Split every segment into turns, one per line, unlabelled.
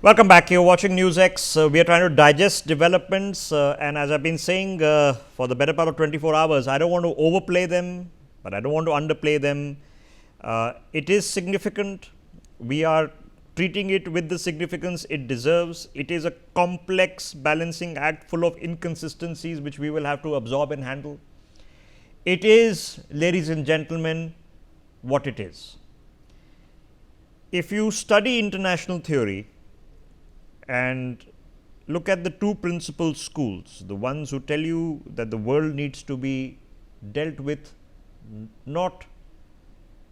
Welcome back. You're watching NewsX. We are trying to digest developments, and as I've been saying for the better part of 24 hours, I don't want to overplay them, but I don't want to underplay them. It is significant. We are treating it with the significance it deserves. It is a complex balancing act full of inconsistencies which we will have to absorb and handle. It is, ladies and gentlemen, what it is. If you study international theory and look at the two principal schools, the ones who tell you that the world needs to be dealt with not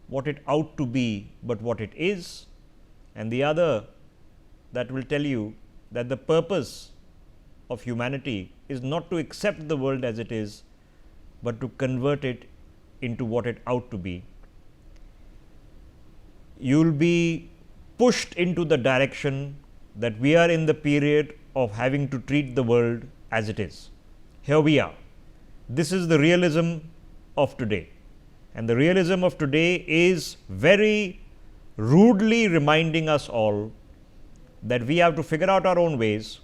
what it ought to be, but what it is, and the other that will tell you that the purpose of humanity is not to accept the world as it is, but to convert it into what it ought to be. You will be pushed into the direction that we are in the period of having to treat the world as it is. Here we are. This is the realism of today. And the realism of today is very rudely reminding us all that we have to figure out our own ways,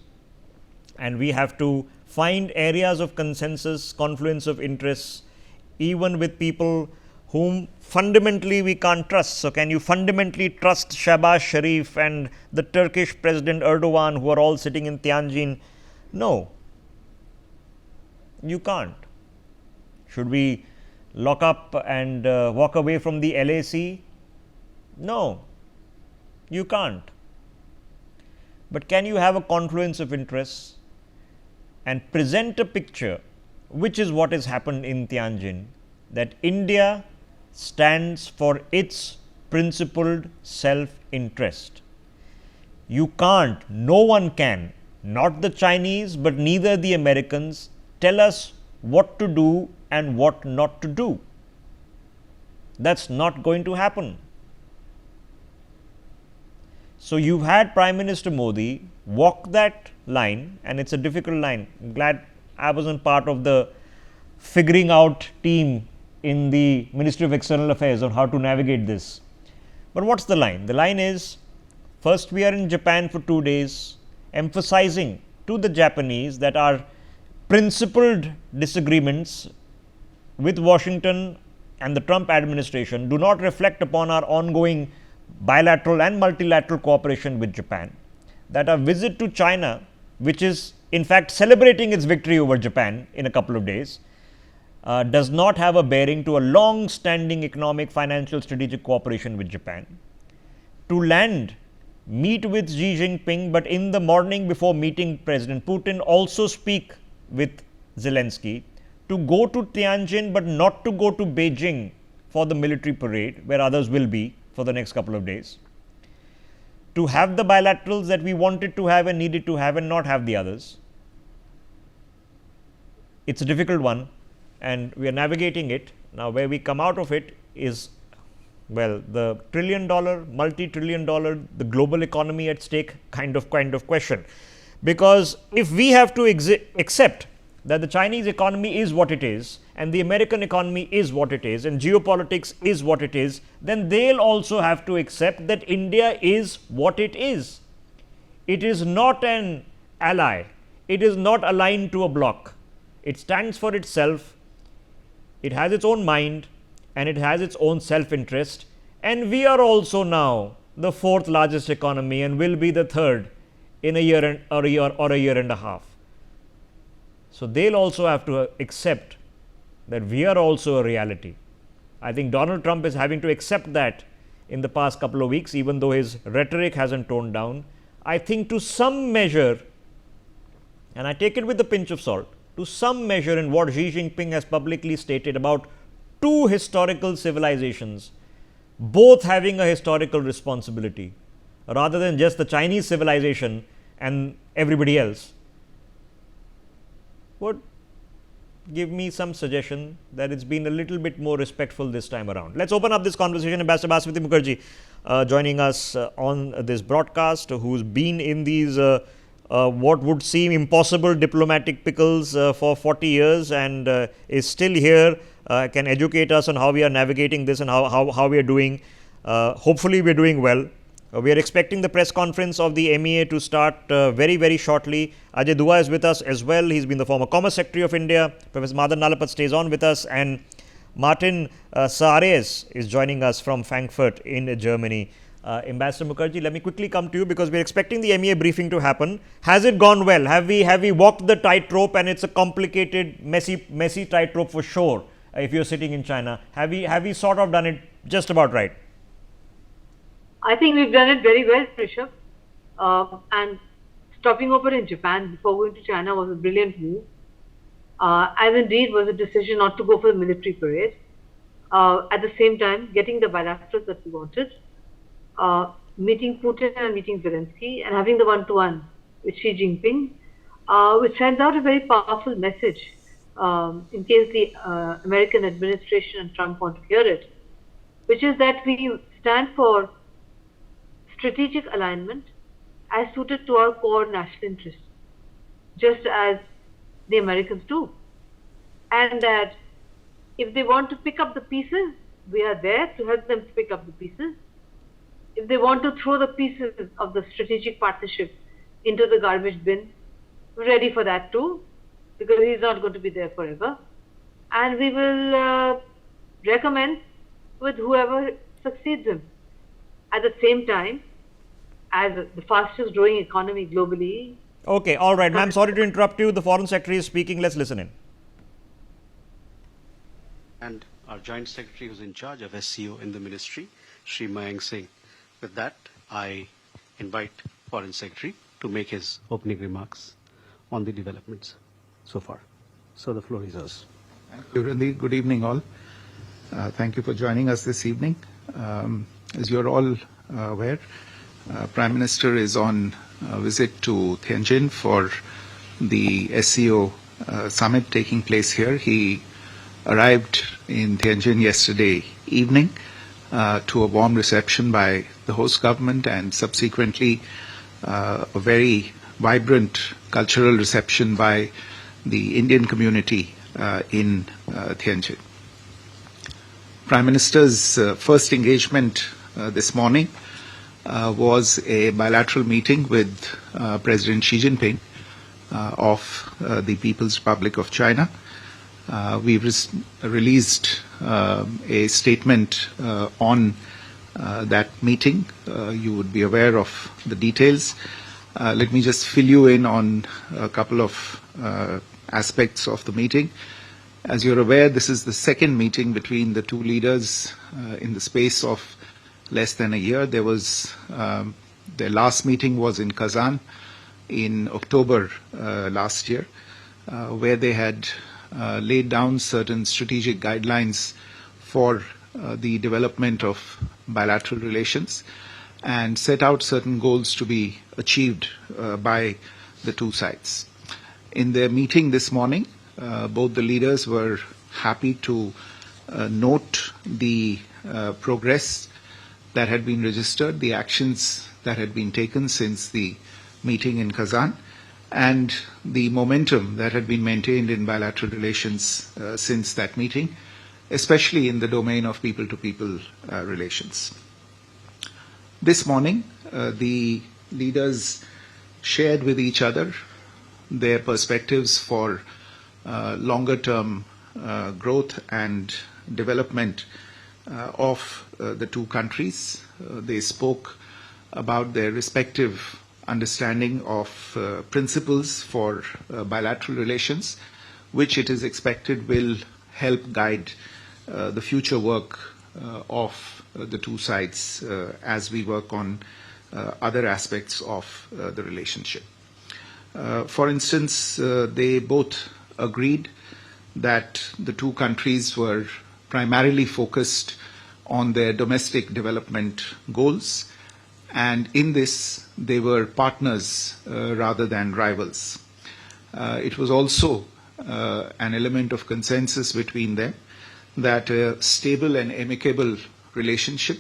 and we have to find areas of consensus, confluence of interests, even with people whom fundamentally we can't trust. So, can you fundamentally trust Shahbaz Sharif and the Turkish President Erdogan, who are all sitting in Tianjin? No, you can't. Should we lock up and walk away from the LAC? No, you can't. But can you have a confluence of interests and present a picture, which is what has happened in Tianjin, that India stands for its principled self-interest. You can't, no one can, not the Chinese, but neither the Americans, tell us what to do and what not to do. That's not going to happen. So, you've had Prime Minister Modi walk that line, and it's a difficult line. I'm glad I wasn't part of the figuring out team in the Ministry of External Affairs on how to navigate this. But what's the line? The line is, first we are in Japan for 2 days, emphasizing to the Japanese that our principled disagreements with Washington and the Trump administration do not reflect upon our ongoing bilateral and multilateral cooperation with Japan, that our visit to China, which is in fact celebrating its victory over Japan in a couple of days, does not have a bearing to a long-standing economic, financial, strategic cooperation with Japan. To land, meet with Xi Jinping, but in the morning before meeting President Putin, also speak with Zelensky. To go to Tianjin, but not to go to Beijing for the military parade, where others will be for the next couple of days. To have the bilaterals that we wanted to have and needed to have, and not have the others. It's a difficult one, and we are navigating it. Now, where we come out of it is, well, the trillion-dollar, multi-trillion-dollar, the global economy at stake kind of question. Because if we have to accept that the Chinese economy is what it is, and the American economy is what it is, and geopolitics is what it is, then they'll also have to accept that India is what it is. It is not an ally. It is not aligned to a bloc. It stands for itself. It has its own mind, and it has its own self-interest, and we are also now the fourth largest economy and will be the third in a year or a year and a half. So, they'll also have to accept that we are also a reality. I think Donald Trump is having to accept that in the past couple of weeks, even though his rhetoric hasn't toned down. I think to some measure, and I take it with a pinch of salt, to some measure in what Xi Jinping has publicly stated about two historical civilizations, both having a historical responsibility, rather than just the Chinese civilization and everybody else, would give me some suggestion that it's been a little bit more respectful this time around. Let's open up this conversation. Ambassador Baswati Mukherjee joining us on this broadcast, who's been in these what would seem impossible diplomatic pickles for 40 years and is still here, can educate us on how we are navigating this and how we are doing. Hopefully, we are doing well. We are expecting the press conference of the MEA to start very shortly. Ajay Dua is with us as well. He's been the former Commerce Secretary of India. Professor Madan Nalapat stays on with us, and Martin Saares is joining us from Frankfurt in Germany. Ambassador Mukherjee, let me quickly come to you because we're expecting the MEA briefing to happen. Has it gone well? Have we walked the tightrope? And it's a complicated, messy tightrope for sure. If you're sitting in China, have we sort of done it just about right?
I think we've done it very well, Rishabh. And stopping over in Japan before going to China was a brilliant move. As indeed was a decision not to go for the military parade. At the same time, getting the bilaterals that we wanted, meeting Putin and meeting Zelensky, and having the one-to-one with Xi Jinping, which sends out a very powerful message in case the American administration and Trump want to hear it, which is that we stand for strategic alignment as suited to our core national interests, just as the Americans do. And that if they want to pick up the pieces, we are there to help them pick up the pieces. If they want to throw the pieces of the strategic partnership into the garbage bin, we're ready for that too, because he's not going to be there forever. And we will recommend with whoever succeeds him. At the same time, as the fastest growing economy globally.
Okay, all right, ma'am. Sorry to interrupt you. The Foreign Secretary is speaking. Let's listen in.
And our Joint Secretary who's in charge of SCO in the ministry, Shri Mayank Singh. With that, I invite Foreign Secretary to make his opening remarks on the developments so far. So the floor is yours.
Thank you, Randeep. Good evening, all. Thank you for joining us this evening. As you're all aware, Prime Minister is on a visit to Tianjin for the SCO Summit taking place here. He arrived in Tianjin yesterday evening to a warm reception by the host government and subsequently a very vibrant cultural reception by the Indian community in Tianjin. Prime Minister's first engagement this morning was a bilateral meeting with President Xi Jinping of the People's Republic of China. We've released a statement on that meeting. You would be aware of the details. Let me just fill you in on a couple of aspects of the meeting. As you're aware, this is the second meeting between the two leaders in the space of less than a year. There was their last meeting was in Kazan in October last year, where they had laid down certain strategic guidelines for the development of bilateral relations and set out certain goals to be achieved by the two sides. In their meeting this morning, both the leaders were happy to note the progress that had been registered, the actions that had been taken since the meeting in Kazan, and the momentum that had been maintained in bilateral relations since that meeting, especially in the domain of people-to-people relations. This morning, the leaders shared with each other their perspectives for longer-term growth and development of the two countries. They spoke about their respective understanding of principles for bilateral relations, which it is expected will help guide the future work of the two sides as we work on other aspects of the relationship. For instance, they both agreed that the two countries were primarily focused on their domestic development goals, and in this they were partners rather than rivals. It was also an element of consensus between them that a stable and amicable relationship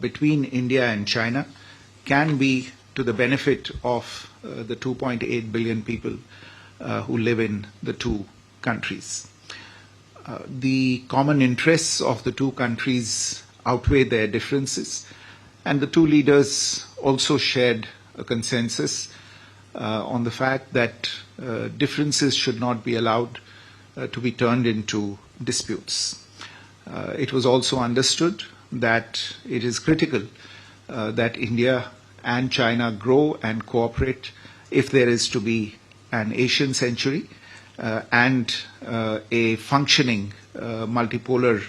between India and China can be to the benefit of the 2.8 billion people who live in the two countries. The common interests of the two countries outweigh their differences, And the two leaders also shared a consensus on the fact that differences should not be allowed to be turned into disputes. It was also understood that it is critical that India and China grow and cooperate if there is to be an Asian century and a functioning multipolar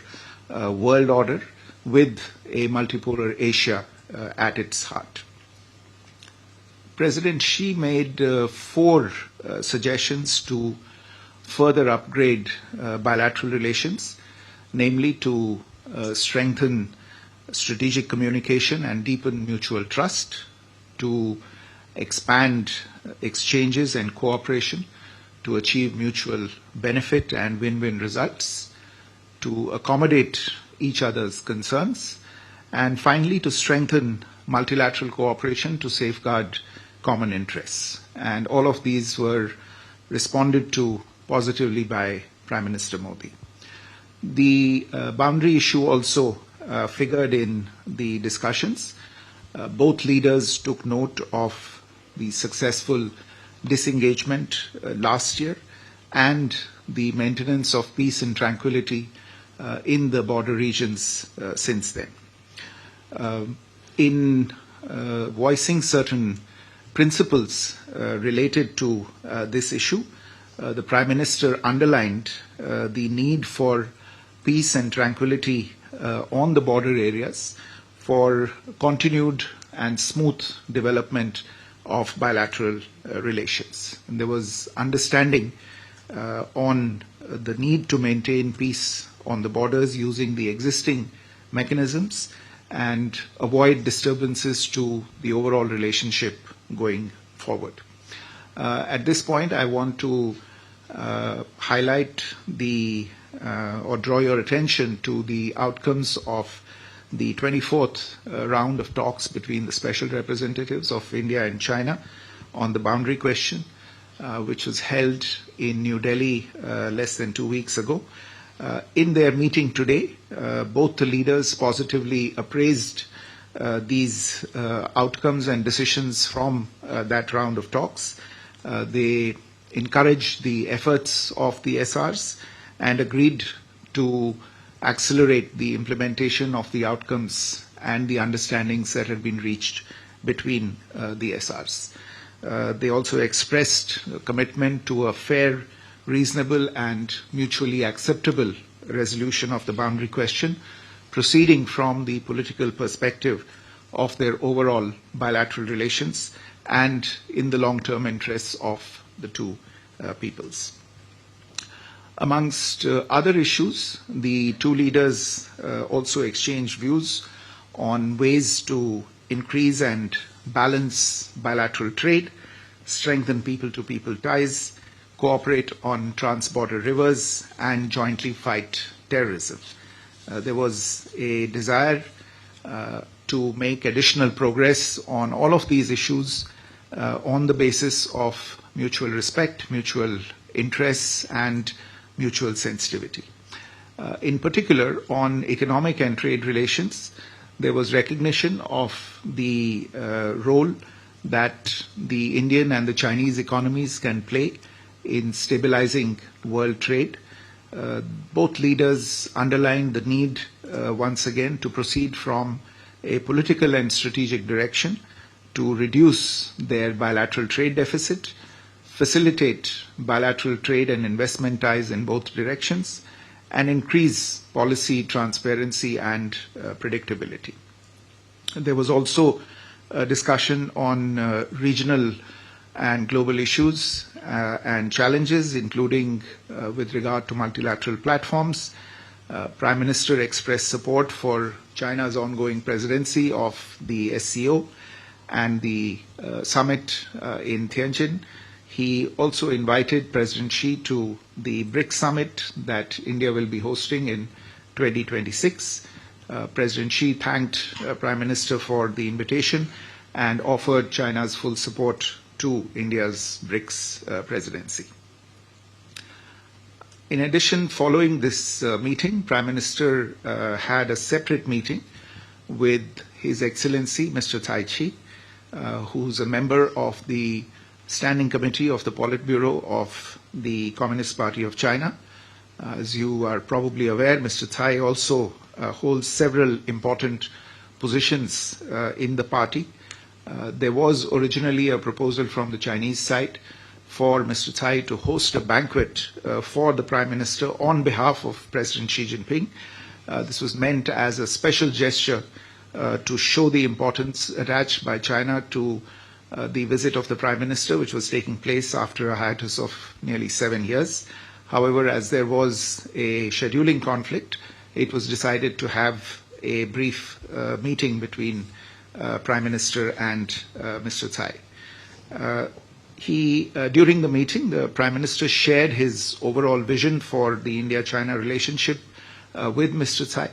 world order with a multipolar Asia at its heart. President Xi made 4 suggestions to further upgrade bilateral relations, namely to strengthen strategic communication and deepen mutual trust, to expand exchanges and cooperation to achieve mutual benefit and win-win results, to accommodate each other's concerns, and finally to strengthen multilateral cooperation to safeguard common interests. And all of these were responded to positively by Prime Minister Modi. The boundary issue also figured in the discussions. Both leaders took note of the successful disengagement last year and the maintenance of peace and tranquility in the border regions since then. In voicing certain principles related to this issue, the Prime Minister underlined the need for peace and tranquility on the border areas for continued and smooth development of bilateral relations. And there was understanding on the need to maintain peace on the borders using the existing mechanisms and avoid disturbances to the overall relationship going forward. At this point, I want to highlight or draw your attention to the outcomes of the 24th round of talks between the special representatives of India and China on the boundary question, which was held in New Delhi less than 2 weeks ago. In their meeting today, both the leaders positively appraised these outcomes and decisions from that round of talks. They encouraged the efforts of the SRs and agreed to accelerate the implementation of the outcomes and the understandings that have been reached between the SRs. They also expressed a commitment to a fair, reasonable and mutually acceptable resolution of the boundary question, proceeding from the political perspective of their overall bilateral relations and in the long-term interests of the two peoples. Amongst other issues, the two leaders also exchanged views on ways to increase and balance bilateral trade, strengthen people-to-people ties, cooperate on trans-border rivers, and jointly fight terrorism. There was a desire to make additional progress on all of these issues on the basis of mutual respect, mutual interests, and mutual sensitivity. In particular, on economic and trade relations, there was recognition of the role that the Indian and the Chinese economies can play in stabilizing world trade. Both leaders underlined the need, once again, to proceed from a political and strategic direction to reduce their bilateral trade deficit, facilitate bilateral trade and investment ties in both directions, and increase policy transparency and predictability. There was also a discussion on regional and global issues and challenges, including with regard to multilateral platforms. Prime Minister expressed support for China's ongoing presidency of the SCO and the summit in Tianjin. He also invited President Xi to the BRICS summit that India will be hosting in 2026. President Xi thanked Prime Minister for the invitation and offered China's full support to India's BRICS presidency. In addition, following this meeting, Prime Minister had a separate meeting with His Excellency Mr. Cai Chi, who's a member of the Standing Committee of the Politburo of the Communist Party of China. As you are probably aware, Mr. Cai also holds several important positions in the party. There was originally a proposal from the Chinese side for Mr. Cai to host a banquet for the Prime Minister on behalf of President Xi Jinping. This was meant as a special gesture to show the importance attached by China to the visit of the Prime Minister, which was taking place after a hiatus of nearly 7 years. However, as there was a scheduling conflict, it was decided to have a brief meeting between Prime Minister and Mr. Cai. During the meeting, the Prime Minister shared his overall vision for the India-China relationship with Mr. Cai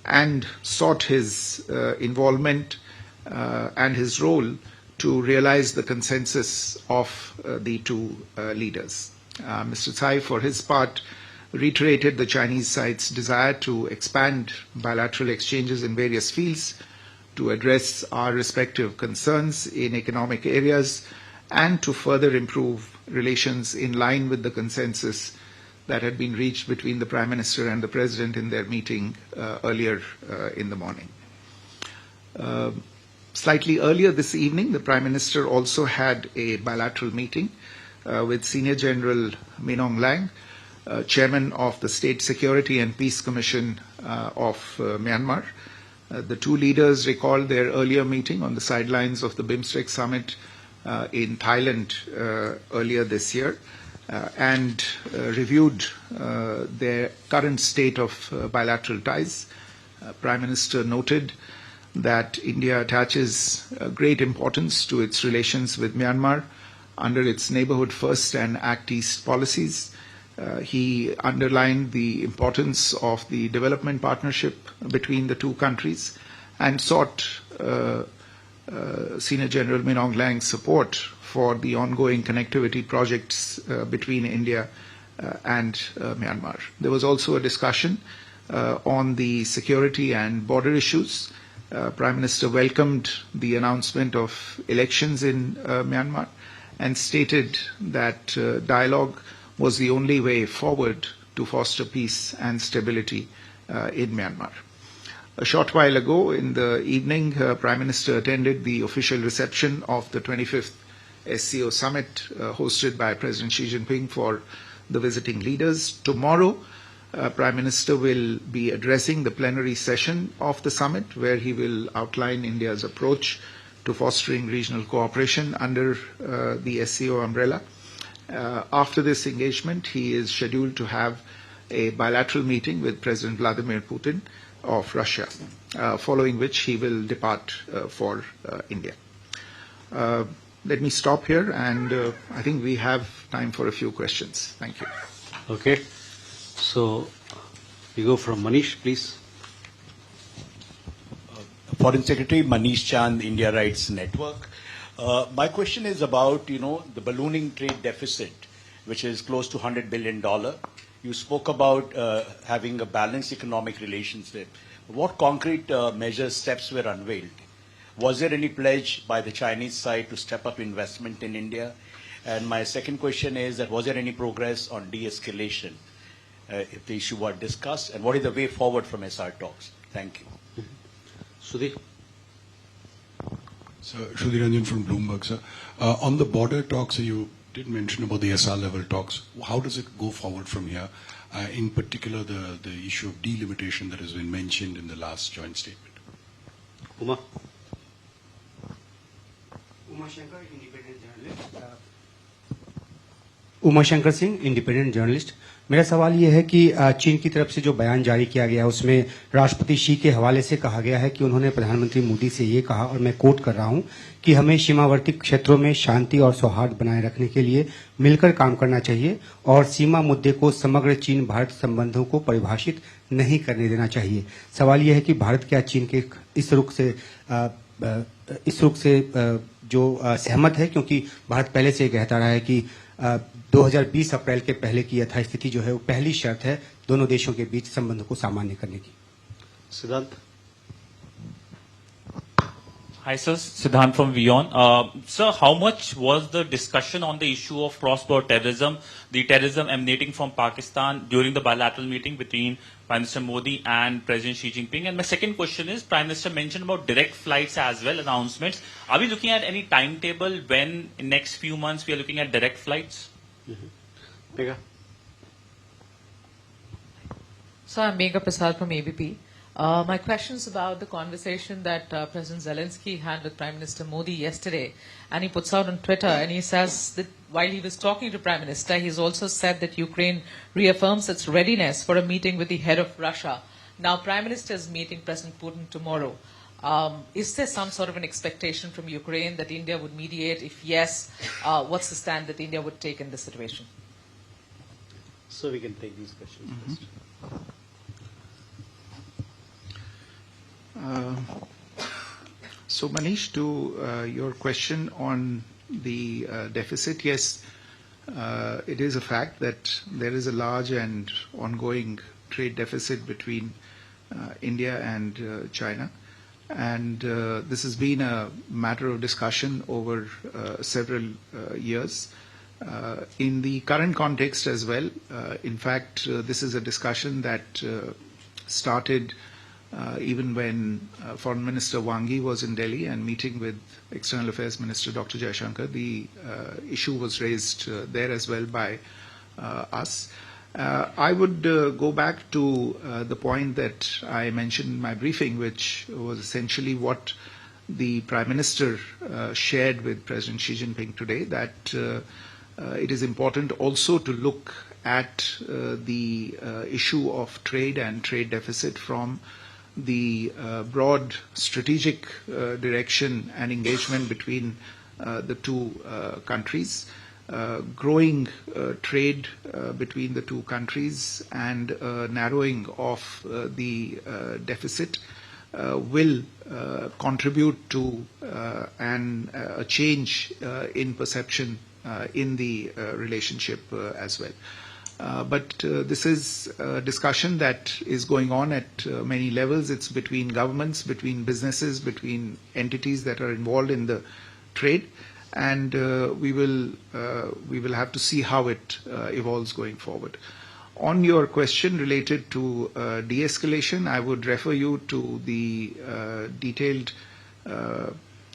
and sought his involvement and his role to realize the consensus of the two leaders. Mr. Cai, for his part, reiterated the Chinese side's desire to expand bilateral exchanges in various fields to address our respective concerns in economic areas and to further improve relations in line with the consensus that had been reached between the Prime Minister and the President in their meeting earlier in the morning. Slightly earlier this evening, the Prime Minister also had a bilateral meeting with Senior General Min Aung Hlaing, Chairman of the State Security and Peace Commission of Myanmar. The two leaders recalled their earlier meeting on the sidelines of the BIMSTEC summit in Thailand earlier this year and reviewed their current state of bilateral ties. Prime Minister noted that India attaches great importance to its relations with Myanmar under its Neighbourhood First and Act East policies. He underlined the importance of the development partnership between the two countries and sought Senior General Min Aung Hlaing's support for the ongoing connectivity projects between India and Myanmar. There was also a discussion on the security and border issues. Prime Minister welcomed the announcement of elections in Myanmar and stated that dialogue was the only way forward to foster peace and stability in Myanmar. A short while ago in the evening, Prime Minister attended the official reception of the 25th SCO Summit hosted by President Xi Jinping for the visiting leaders. Tomorrow, Prime Minister will be addressing the plenary session of the summit, where he will outline India's approach to fostering regional cooperation under the SCO umbrella. After this engagement, he is scheduled to have a bilateral meeting with President Vladimir Putin of Russia, following which he will depart for India. Let me stop here, and I think we have time for a few questions. Thank you.
Okay. So we go from Manish, please.
Foreign Secretary Manish Chand, India Rights Network. My question is about, the ballooning trade deficit, which is close to $100 billion. You spoke about having a balanced economic relationship. What concrete measures, steps were unveiled? Was there any pledge by the Chinese side to step up investment in India? And my second question is that was there any progress on de-escalation if the issue were discussed? And what is the way forward from SR talks? Thank you.
Sudhir.
So, Sudhir Ranjan from Bloomberg, sir. On the border talks, you did mention about the SR level talks. How does it go forward from here? In particular, the issue of delimitation that has been mentioned in the last joint statement.
Uma.
Uma Shankar Singh, independent journalist. मेरा सवाल ये है कि चीन की तरफ से जो बयान जारी किया गया है उसमें राष्ट्रपति शी के हवाले से कहा गया है कि उन्होंने प्रधानमंत्री मोदी से ये कहा, और मैं कोट कर रहा हूं, कि हमें सीमावर्ती क्षेत्रों में शांति और सौहार्द बनाए रखने के लिए मिलकर काम करना चाहिए और सीमा मुद्दे को समग्र चीन भारत संबंधों को परिभाषित नहीं करने देना चाहिए। सवाल यह है कि भारत क्या चीन के इस रुख से जो सहमत है, क्योंकि भारत पहले से कहता रहा है कि 2020 अप्रैल के पहले की यथास्थिति जो है वो पहली शर्त है दोनों देशों के बीच संबंध को सामान्य करने की।
सिद्धांत।
Hi, sir. Siddhant from WION. Sir, how much was the discussion on the issue of cross-border terrorism, the terrorism emanating from Pakistan during the bilateral meeting between Prime Minister Modi and President Xi Jinping? And my second question is, Prime Minister mentioned about direct flights as well, announcements. Are we looking at any timetable when in next few months we are looking at direct flights?
Megha?
So I'm Megha Prasad from ABP. My question is about the conversation that President Zelensky had with Prime Minister Modi yesterday. And he puts out on Twitter, and he says that while he was talking to Prime Minister, he's also said that Ukraine reaffirms its readiness for a meeting with the head of Russia. Now, Prime Minister is meeting President Putin tomorrow. Is there some sort of an expectation from Ukraine that India would mediate? If yes, what's the stand that India would take in this situation?
So we can take these questions first.
So Manish, to your question on the deficit, yes, it is a fact that there is a large and ongoing trade deficit between India and China. And this has been a matter of discussion over several years. In the current context as well, in fact, this is a discussion that started even when Foreign Minister Wang Yi was in Delhi and meeting with External Affairs Minister Dr. Jaishankar. The issue was raised there as well by us. I would go back to the point that I mentioned in my briefing, which was essentially what the Prime Minister shared with President Xi Jinping today, that it is important also to look at the issue of trade and trade deficit from the broad strategic direction and engagement between the two countries. Growing trade between the two countries and narrowing of the deficit will contribute to a change in perception in the relationship as well. But this is a discussion that is going on at many levels. It's between governments, between businesses, between entities that are involved in the trade, and we will have to see how it evolves going forward. On your question related to de-escalation, I would refer you to the detailed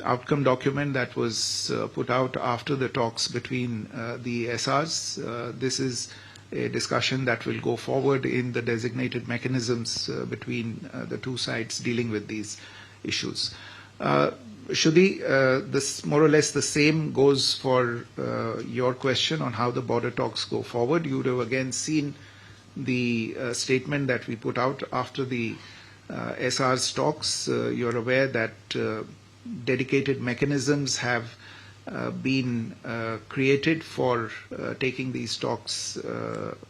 outcome document that was put out after the talks between the SRs. This is a discussion that will go forward in the designated mechanisms between the two sides dealing with these issues. Shruti, this more or less the same goes for your question on how the border talks go forward. You would have again seen the statement that we put out after the SR's talks. You're aware that dedicated mechanisms have been created for taking these talks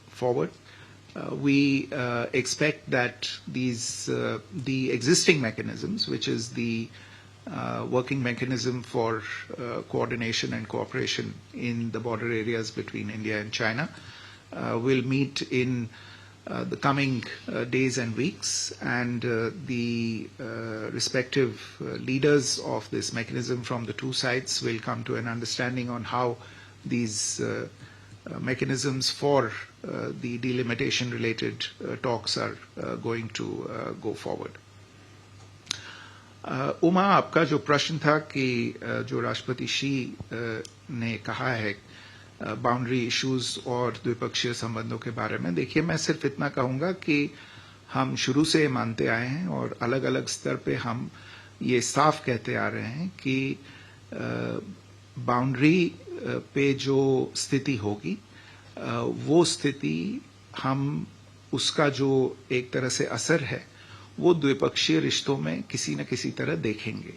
forward. We expect that these the existing mechanisms, which is the working mechanism for coordination and cooperation in the border areas between India and China, will meet in the coming days and weeks, and the respective leaders of this mechanism from the two sides will come to an understanding on how these mechanisms for the delimitation related talks are going to go forward. Uma, आपका जो प्रश्न था कि जो राष्ट्रपति she ने कहा है बाउंड्री इश्यूज और द्विपक्षीय संबंधों के बारे में, देखिए मैं सिर्फ इतना कहूंगा कि हम शुरू से मानते आए हैं और अलग अलग स्तर पे हम ये साफ कहते आ रहे हैं कि बाउंड्री पे जो स्थिति होगी वो स्थिति हम उसका जो एक तरह से असर है वो द्विपक्षीय रिश्तों में किसी न किसी तरह देखेंगे,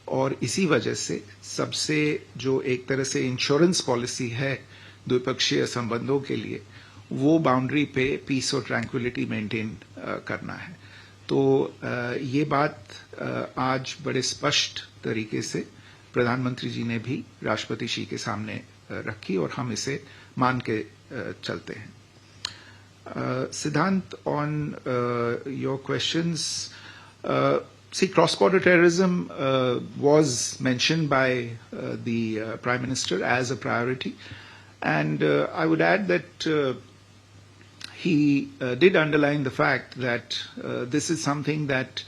और इसी वजह से सबसे जो एक तरह से इंश्योरेंस पॉलिसी है द्विपक्षीय संबंधों के लिए वो बाउंड्री पे पीस और ट्रैंक्विलिटी मेंटेन करना है. तो ये बात आज बड़े स्पष्ट तरीके से प्रधानमंत्री जी ने भी राष्ट्रपति शी के सामने रखी और हम इसे मान के चलते हैं. Siddhant, on your questions, See, cross-border terrorism was mentioned by the Prime Minister as a priority. And I would add that he did underline the fact that this is something that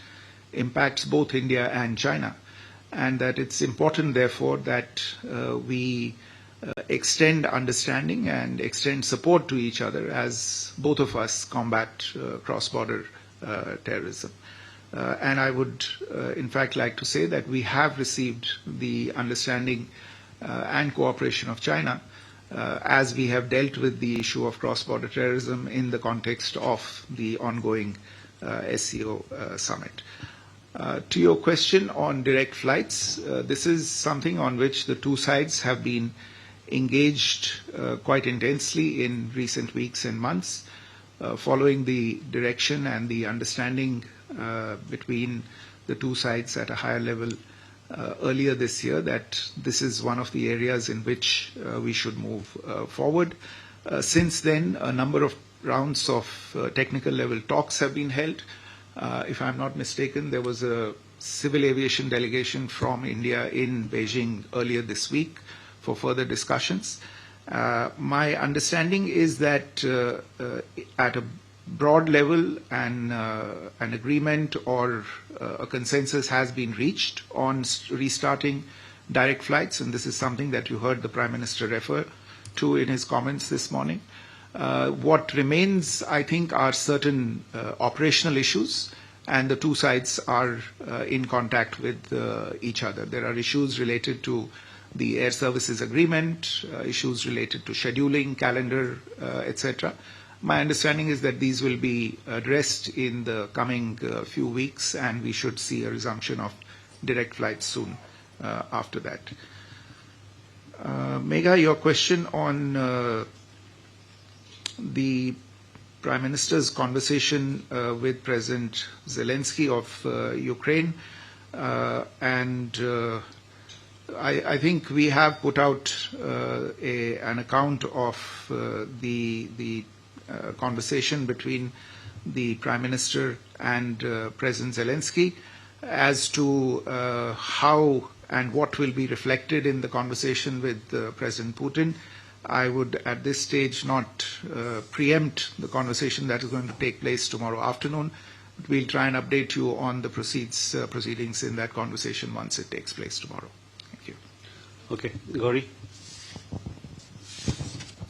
impacts both India and China, and that it's important, therefore, that we extend understanding and extend support to each other as both of us combat cross-border terrorism. And I would, in fact, like to say that we have received the understanding and cooperation of China as we have dealt with the issue of cross-border terrorism in the context of the ongoing SCO Summit. To your question on direct flights, this is something on which the two sides have been engaged quite intensely in recent weeks and months, following the direction and the understanding between the two sides at a higher level earlier this year that this is one of the areas in which we should move forward. Since then, a number of rounds of technical level talks have been held. If I'm not mistaken, there was a civil aviation delegation from India in Beijing earlier this week for further discussions. My understanding is that at a broad level an agreement or a consensus has been reached on restarting direct flights, and this is something that you heard the Prime Minister refer to in his comments this morning. What remains, I think, are certain operational issues, and the two sides are in contact with each other. There are issues related to the air services agreement, issues related to scheduling, calendar, etc. My understanding is that these will be addressed in the coming few weeks, and we should see a resumption of direct flights soon after that. Megha, your question on the Prime Minister's conversation with President Zelensky of Ukraine, and I think we have put out an account of the conversation between the Prime Minister and President Zelensky as to how and what will be reflected in the conversation with President Putin. I would at this stage not preempt the conversation that is going to take place tomorrow afternoon. But we'll try and update you on the proceedings in that conversation once it takes place tomorrow. Thank you.
Okay, Gauri.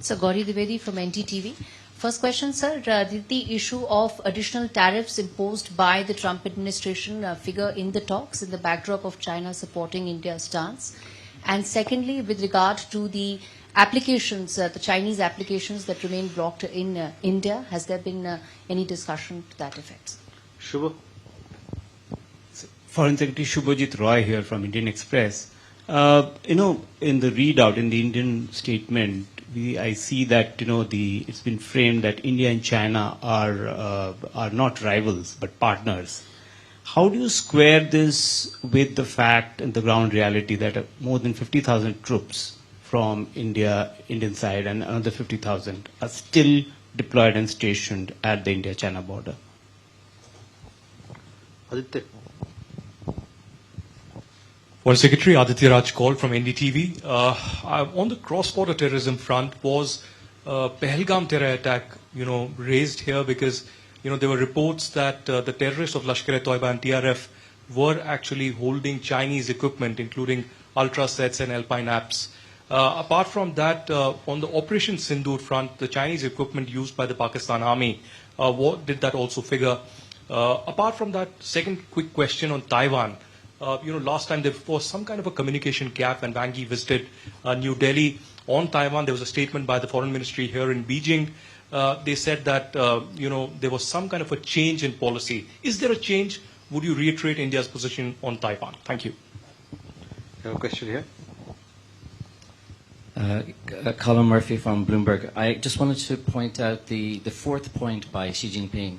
So Gauri Dwivedi from NTTV. First question, sir. Did the issue of additional tariffs imposed by the Trump administration figure in the talks in the backdrop of China supporting India's stance? And secondly, with regard to the applications, the Chinese applications that remain blocked in India, has there been any discussion to that effect?
Shubha.
Foreign Secretary Shubhajit Roy here from Indian Express. In the readout, in the Indian statement, I see that it's been framed that India and China are not rivals but partners. How do you square this with the fact and the ground reality that more than 50,000 troops from Indian side and another 50,000 are still deployed and stationed at the India-China border?
Aditya.
Foreign Secretary Aditya Raj Kaul from NDTV. On the cross-border terrorism front, was Pahalgam terror attack, raised here because, there were reports that the terrorists of Lashkar-e-Toiba and TRF were actually holding Chinese equipment, including ultra sets and alpine apps. Apart from that, on the Operation Sindoor front, the Chinese equipment used by the Pakistan Army, what did that also figure? Apart from that, second quick question on Taiwan. Last time there was some kind of a communication gap when Wang Yi visited New Delhi. On Taiwan, there was a statement by the Foreign Ministry here in Beijing. They said that, there was some kind of a change in policy. Is there a change? Would you reiterate India's position on Taiwan? Thank you.
I have a question here.
Colin Murphy from Bloomberg. I just wanted to point out the fourth point by Xi Jinping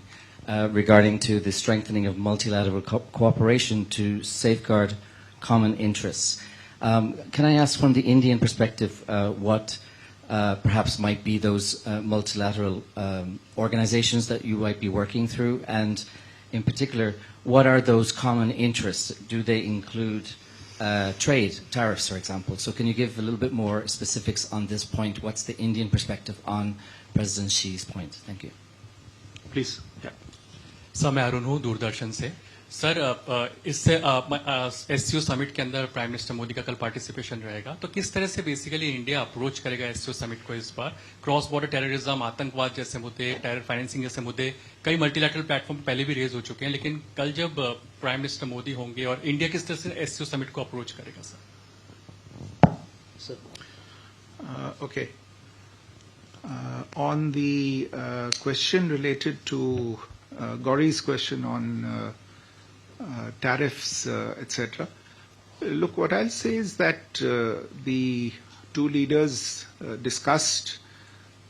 regarding to the strengthening of multilateral cooperation to safeguard common interests. Can I ask from the Indian perspective what perhaps might be those multilateral organizations that you might be working through? And in particular, what are those common interests? Do they include trade, tariffs, for example? So can you give a little bit more specifics on this point? What's the Indian perspective on President Xi's point? Thank you.
Please. Yeah.
Sir मैं अरुण हूँ दूरदर्शन से sir इससे SCO summit के अंदर prime minister Modi का कल participation रहेगा तो किस तरह से बेसिकली इंडिया अप्रोच करेगा SCO समिट को इस बार क्रॉस बॉर्डर टेररिज्म आतंकवाद जैसे मुद्दे टेरर फाइनेंसिंग जैसे मुद्दे कई मल्टीलैटरल प्लेटफॉर्म पहले भी रेज हो चुके हैं लेकिन कल जब प्राइम मिनिस्टर मोदी होंगे और इंडिया किस तरह से SCO समिट को अप्रोच करेगा sir
Okay. On the question related to Gauri's question on tariffs, etc. Look, what I'll say is that the two leaders discussed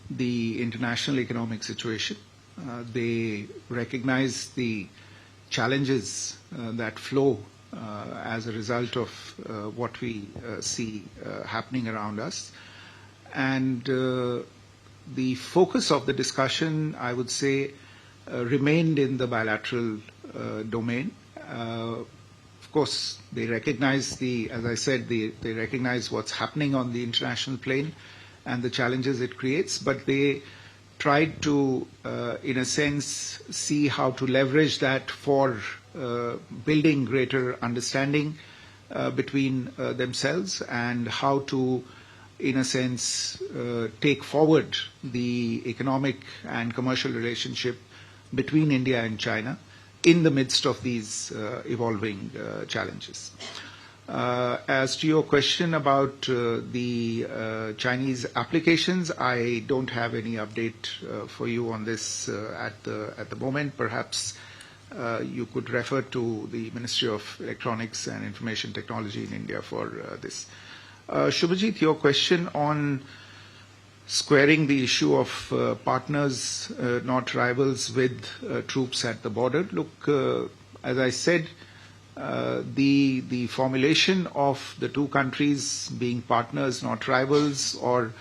the international economic situation. They recognize the challenges that flow as a result of what we see happening around us. And the focus of the discussion, I would say, remained in the bilateral domain. Of course, they recognize as I said, they recognize what's happening on the international plane and the challenges it creates, but they tried to, in a sense, see how to leverage that for building greater understanding between themselves and how to, in a sense, take forward the economic and commercial relationship between India and China in the midst of these evolving challenges. As to your question about the Chinese applications, I don't have any update for you on this at the moment. Perhaps you could refer to the Ministry of Electronics and Information Technology in India for this. Shubhajit, your question on squaring the issue of partners, not rivals, with troops at the border. Look, as I said, the formulation of the two countries being partners, not rivals, or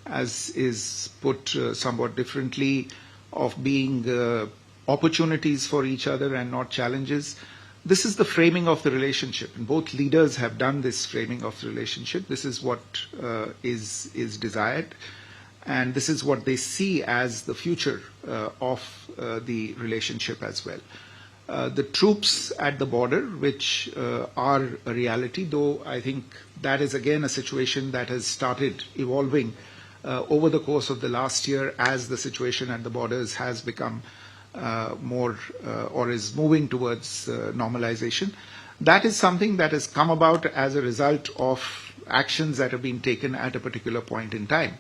as is put somewhat differently, of being opportunities for each other and not challenges. This is the framing of the relationship, and both leaders have done this framing of the relationship. This is what is desired, and this is what they see as the future of the relationship as well. The troops at the border, which are a reality, though I think that is again a situation that has started evolving over the course of the last year as the situation at the borders has become more or is moving towards normalization. That is something that has come about as a result of actions that have been taken at a particular point in time.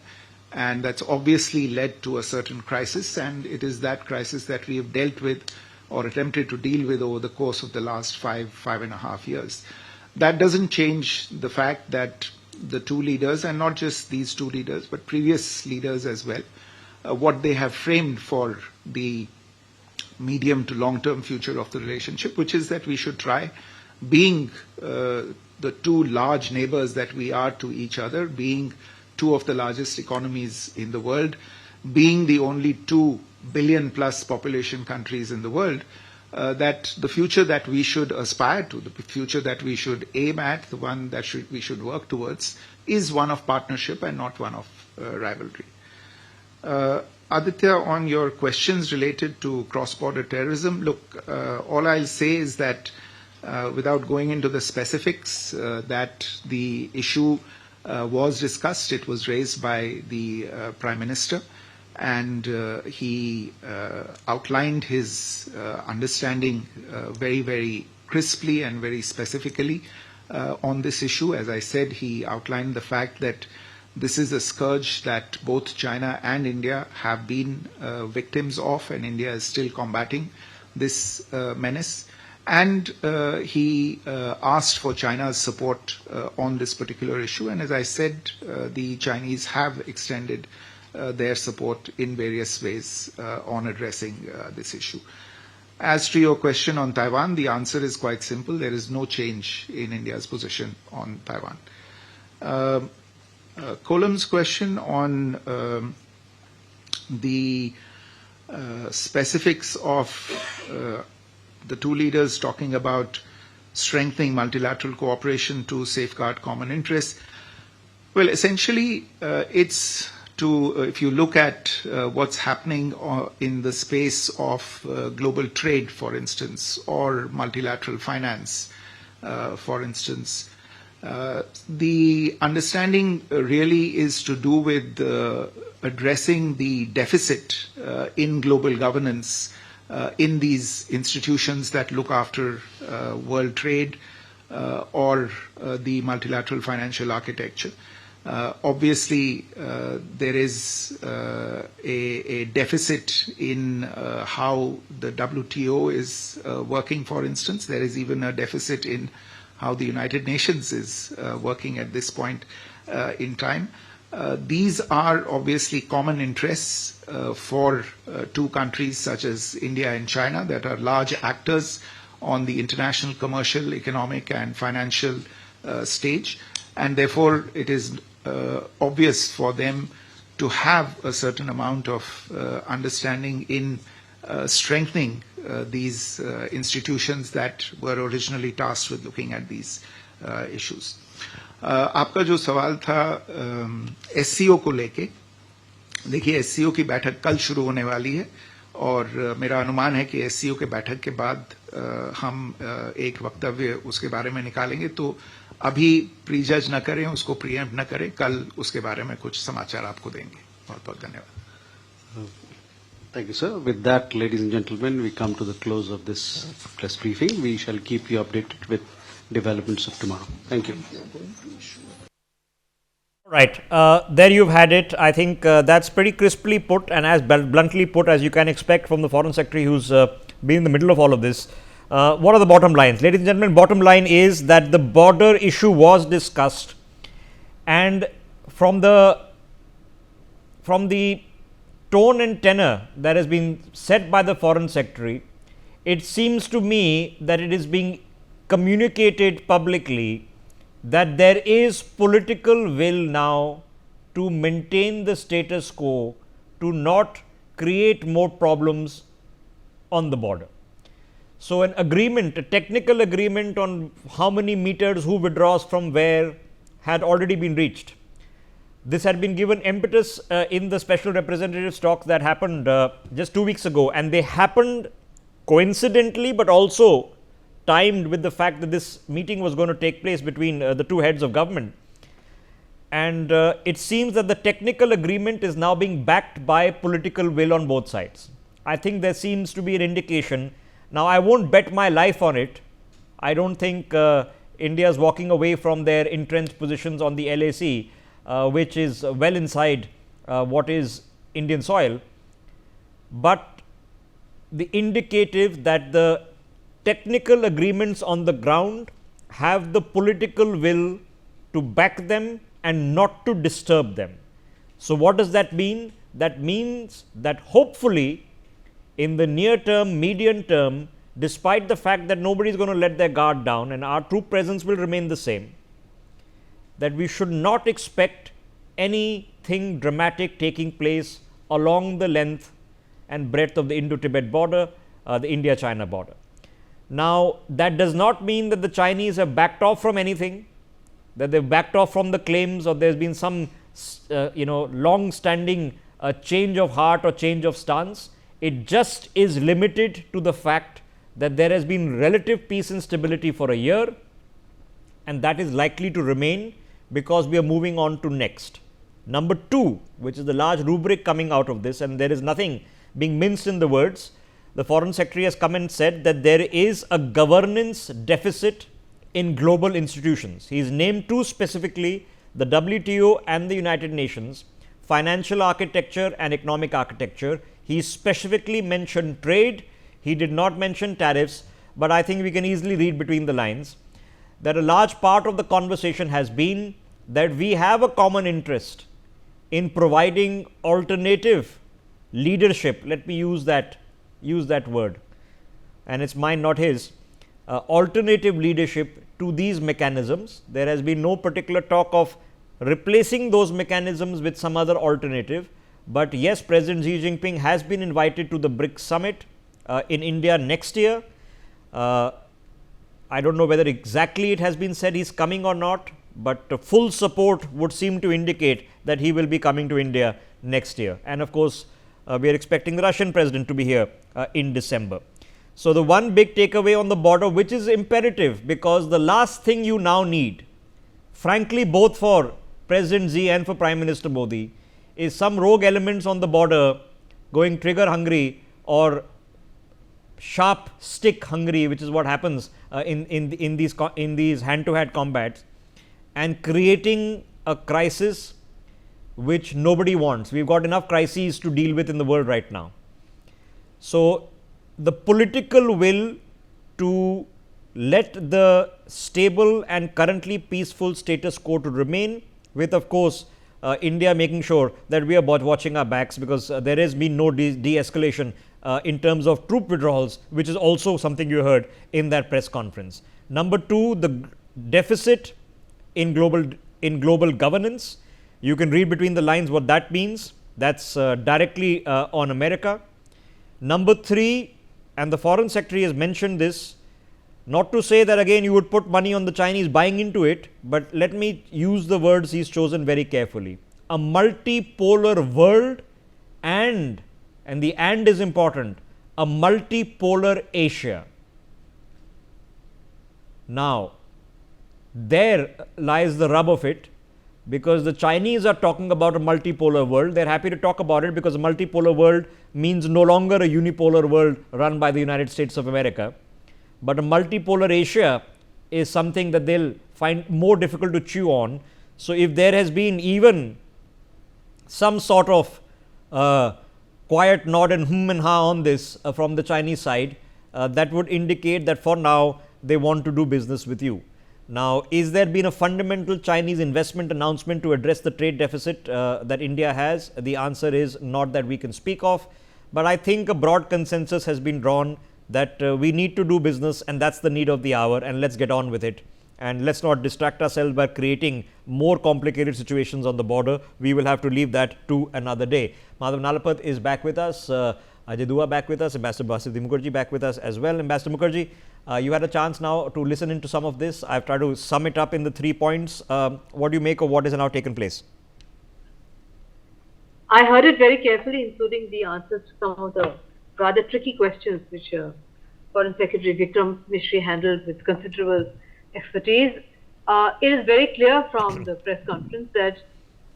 And that's obviously led to a certain crisis, and it is that crisis that we have dealt with or attempted to deal with over the course of the last 5.5 years. That doesn't change the fact that the two leaders, and not just these two leaders, but previous leaders as well, what they have framed for the medium to long-term future of the relationship, which is that we should try, being the two large neighbors that we are to each other, being two of the largest economies in the world, being the only 2 billion plus population countries in the world, that the future that we should aspire to, the future that we should aim at, the one that we should work towards, is one of partnership and not one of rivalry. Aditya, on your questions related to cross-border terrorism, look, all I'll say is that without going into the specifics, that the issue was discussed. It was raised by the Prime Minister, and he outlined his understanding very, very crisply and very specifically on this issue. As I said, he outlined the fact that this is a scourge that both China and India have been victims of, and India is still combating this menace. And he asked for China's support on this particular issue. And as I said, the Chinese have extended their support in various ways on addressing this issue. As to your question on Taiwan, the answer is quite simple. There is no change in India's position on Taiwan. Kolam's question on the specifics of the two leaders talking about strengthening multilateral cooperation to safeguard common interests. Well, essentially, it's to, if you look at what's happening in the space of global trade, for instance, or multilateral finance, for instance, the understanding really is to do with addressing the deficit in global governance in these institutions that look after world trade or the multilateral financial architecture. Obviously, there is a deficit in how the WTO is working, for instance. There is even a deficit in how the United Nations is working at this point in time. These are obviously common interests for two countries such as India and China that are large actors on the international commercial, economic and financial stage, and therefore it is obvious for them to have a certain amount of understanding in strengthening these institutions that were originally tasked with looking at these issues. आपका जो सवाल था SCO को लेके, देखिए SCO की बैठक कल शुरू होने वाली है और मेरा अनुमान है कि SCO के बैठक के बाद हम एक वक्तव्य उसके बारे में निकालेंगे, तो अभी प्रीजज न करें, उसको प्रीएम्प्ट न करें, कल उसके बारे में कुछ समाचार आपको देंगे. बहुत बहुत धन्यवाद.
Thank you, sir. With that, ladies and gentlemen, we come to the close of this press briefing. We shall keep you updated with developments of tomorrow. Thank you.
Right. There you've had it. I think that's pretty crisply put and as bluntly put as you can expect from the Foreign Secretary who's been in the middle of all of this. What are the bottom lines? Ladies and gentlemen, bottom line is that the border issue was discussed, and from the tone and tenor that has been set by the Foreign Secretary, it seems to me that it is being communicated publicly that there is political will now to maintain the status quo, to not create more problems on the border. So, an agreement, a technical agreement on how many meters, who withdraws from where, had already been reached. This had been given impetus in the special representatives talks that happened just 2 weeks ago, and they happened coincidentally, but also timed with the fact that this meeting was going to take place between the two heads of government. And it seems that the technical agreement is now being backed by political will on both sides. I think there seems to be an indication. Now, I won't bet my life on it. I don't think India is walking away from their entrenched positions on the LAC, which is well inside what is Indian soil. But the indicative that the technical agreements on the ground have the political will to back them and not to disturb them. So, what does that mean? That means that hopefully in the near term, medium term, despite the fact that nobody is going to let their guard down and our troop presence will remain the same, that we should not expect anything dramatic taking place along the length and breadth of the Indo-Tibet border, the India-China border. Now, that does not mean that the Chinese have backed off from anything, that they've backed off from the claims, or there's been some long-standing change of heart or change of stance. It just is limited to the fact that there has been relative peace and stability for a year, and that is likely to remain because we are moving on to next. Number two, which is the large rubric coming out of this, and there is nothing being minced in the words, the Foreign Secretary has come and said that there is a governance deficit in global institutions. He has named two specifically, the WTO and the United Nations, financial architecture and economic architecture. He specifically mentioned trade. He did not mention tariffs, but I think we can easily read between the lines that a large part of the conversation has been that we have a common interest in providing alternative leadership. Let me use that word, and it's mine, not his. Alternative leadership to these mechanisms. There has been no particular talk of replacing those mechanisms with some other alternative. But yes, President Xi Jinping has been invited to the BRICS summit in India next year. I don't know whether exactly it has been said he's coming or not, but full support would seem to indicate that he will be coming to India next year. And of course, we are expecting the Russian president to be here in December. So, the one big takeaway on the border, which is imperative, because the last thing you now need, frankly, both for President Xi and for Prime Minister Modi, is some rogue elements on the border going trigger hungry or sharp stick hungry, which is what happens in these hand-to-hand combats, and creating a crisis which nobody wants. We've got enough crises to deal with in the world right now. So, the political will to let the stable and currently peaceful status quo to remain, with of course India making sure that we are watching our backs, because there has been no de-escalation in terms of troop withdrawals, which is also something you heard in that press conference. Number two, the deficit in global governance. You can read between the lines what that means. That's directly on America. Number three, and the Foreign Secretary has mentioned this, not to say that again you would put money on the Chinese buying into it, but let me use the words he's chosen very carefully. A multipolar world and the "and" is important, a multipolar Asia. Now, there lies the rub of it, because the Chinese are talking about a multipolar world. They're happy to talk about it because a multipolar world means no longer a unipolar world run by the United States of America. But a multipolar Asia is something that they'll find more difficult to chew on. So, if there has been even some sort of quiet nod and and ha on this from the Chinese side, that would indicate that for now they want to do business with you. Now, is there been a fundamental Chinese investment announcement to address the trade deficit that India has? The answer is not that we can speak of, but I think a broad consensus has been drawn that we need to do business, and that's the need of the hour, and let's get on with it. And let's not distract ourselves by creating more complicated situations on the border. We will have to leave that to another day. Madhav Nalapat is back with us, Ajay Dua back with us, Ambassador Basudev Mukherjee back with us as well. Ambassador Mukherjee, you had a chance now to listen into some of this. I've tried to sum it up in the 3 points. What do you make of what has now taken place?
I heard it very carefully, including the answers to some of the rather tricky questions which Foreign Secretary Vikram Misri handled with considerable expertise. It is very clear from the press conference that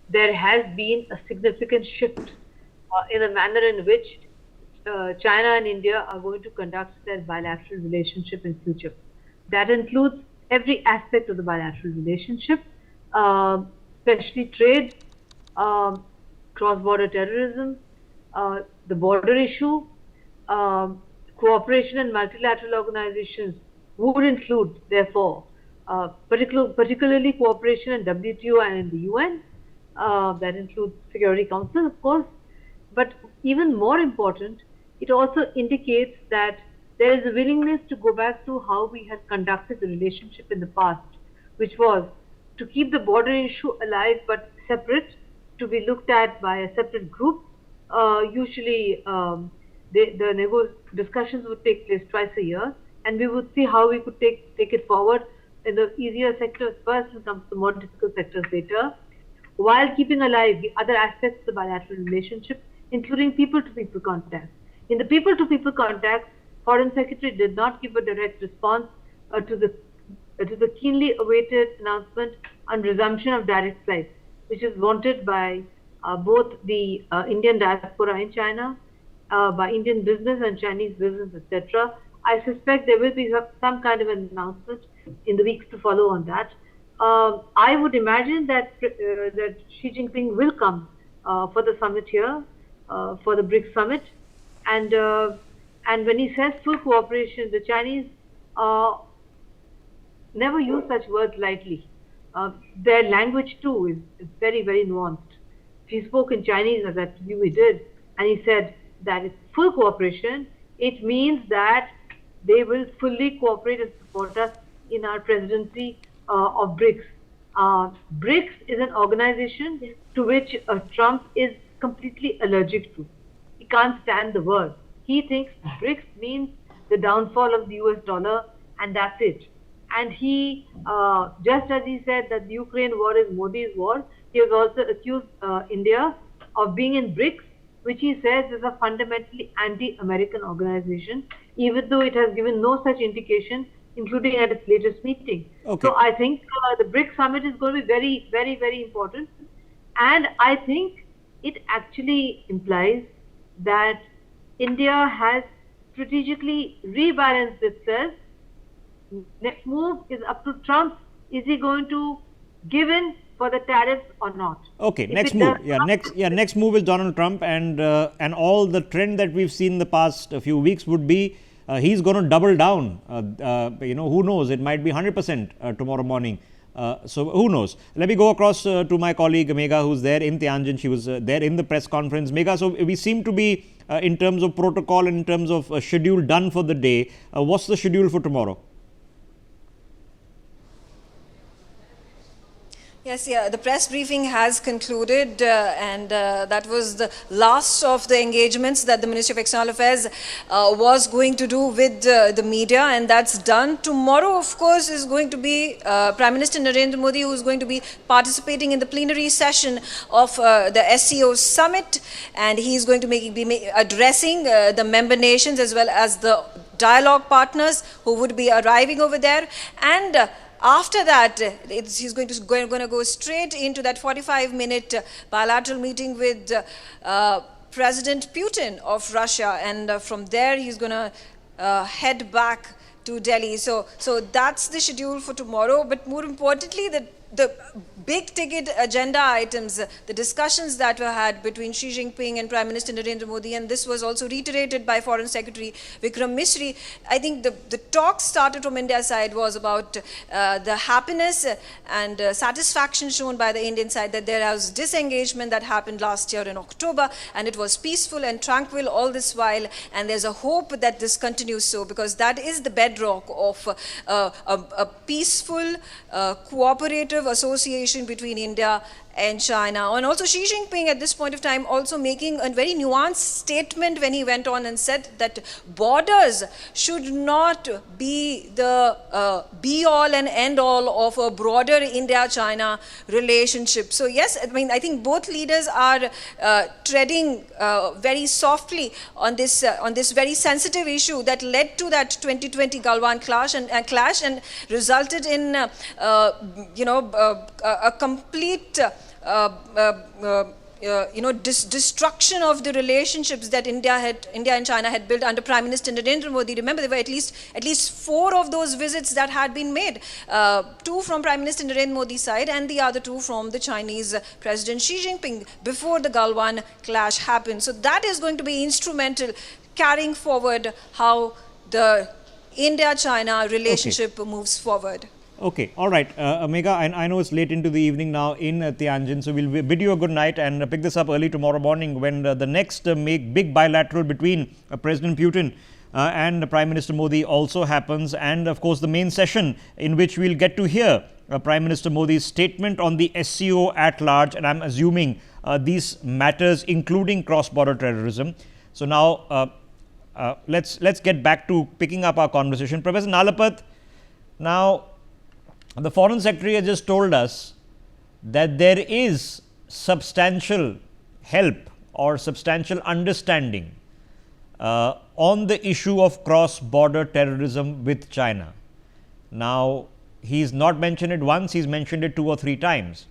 there has been a significant shift in the manner in which China and India are going to conduct their bilateral relationship in future. That includes every aspect of the bilateral relationship, especially trade, cross-border terrorism, the border issue, cooperation in multilateral organizations would include, therefore, particularly cooperation in WTO and in the UN. That includes Security Council, of course. But even more important, it also indicates that there is a willingness to go back to how we had conducted the relationship in the past, which was to keep the border issue alive but separate, to be looked at by a separate group. Usually, the discussions would take place twice a year, and we would see how we could take it forward in the easier sectors first and come to the more difficult sectors later, while keeping alive the other aspects of the bilateral relationship, including people-to-people contacts. In the people-to-people contacts, Foreign Secretary did not give a direct response to the keenly awaited announcement on resumption of direct flights, which is wanted by both the Indian diaspora in China, by Indian business and Chinese business, etc. I suspect there will be some kind of an announcement in the weeks to follow on that. I would imagine that Xi Jinping will come for the summit here, for the BRICS summit, and when he says full cooperation, the Chinese never use such words lightly. Their language too is very, very nuanced. He spoke in Chinese, as that view he did, and he said that it's full cooperation. It means that they will fully cooperate and support us in our presidency of BRICS. BRICS is an organization to which Trump is completely allergic to. He can't stand the word. He thinks BRICS means the downfall of the US dollar, and that's it. And he, just as he said that the Ukraine war is Modi's war, he has also accused India of being in BRICS, which he says is a fundamentally anti-American organization, even though it has given no such indication, including at its latest meeting.
Okay.
So I think the BRICS summit is going to be very, very, very important. And I think it actually implies that India has strategically rebalanced itself. Next move is up to Trump. Is he going to give in for the tariffs or not?
Okay,
If
next
it
move.
does
Yeah,
not-
next move is Donald Trump, and all the trend that we've seen in the past few weeks would be he's going to double down. Who knows? It might be 100% tomorrow morning. So who knows? Let me go across to my colleague Megha, who's there in Tianjin. She was there in the press conference. Megha, so we seem to be in terms of protocol, in terms of schedule done for the day. What's the schedule for tomorrow?
Yes, yeah, the press briefing has concluded and that was the last of the engagements that the Ministry of External Affairs was going to do with the media, and that's done. Tomorrow, of course, is going to be Prime Minister Narendra Modi, who is going to be participating in the plenary session of the SCO Summit, and he's going to be addressing the member nations as well as the dialogue partners who would be arriving over there. And after that, he's going to go straight into that 45-minute bilateral meeting with President Putin of Russia, and from there he's going to head back to Delhi. So that's the schedule for tomorrow. But more importantly, the big ticket agenda items, the discussions that were had between Xi Jinping and Prime Minister Narendra Modi, and this was also reiterated by Foreign Secretary Vikram Misri. I think the talk started from India's side was about the happiness and satisfaction shown by the Indian side that there was disengagement that happened last year in October, and it was peaceful and tranquil all this while, and there's a hope that this continues so, because that is the bedrock of a peaceful, cooperative association between India and China. And also Xi Jinping at this point of time also making a very nuanced statement when he went on and said that borders should not be the be-all and end-all of a broader India-China relationship. So yes, I mean, I think both leaders are treading very softly on this very sensitive issue that led to that 2020 Galwan clash and resulted in a complete destruction of the relationships that India and China had built under Prime Minister Narendra Modi. Remember, there were at least 4 of those visits that had been made, 2 from Prime Minister Narendra Modi's side and the other 2 from the Chinese President Xi Jinping before the Galwan clash happened. So that is going to be instrumental carrying forward how the India-China relationship moves forward.
Okay, all right, Megha, I know it's late into the evening now in Tianjin, so we'll bid you a good night and pick this up early tomorrow morning when the next big bilateral between President Putin and Prime Minister Modi also happens, and of course the main session in which we'll get to hear Prime Minister Modi's statement on the SCO at large, and I'm assuming these matters including cross-border terrorism. So now let's get back to picking up our conversation. Professor Nalapat, now the Foreign Secretary has just told us that there is substantial help or substantial understanding on the issue of cross-border terrorism with China. Now, he's not mentioned it once, he's mentioned it 2 or 3 times,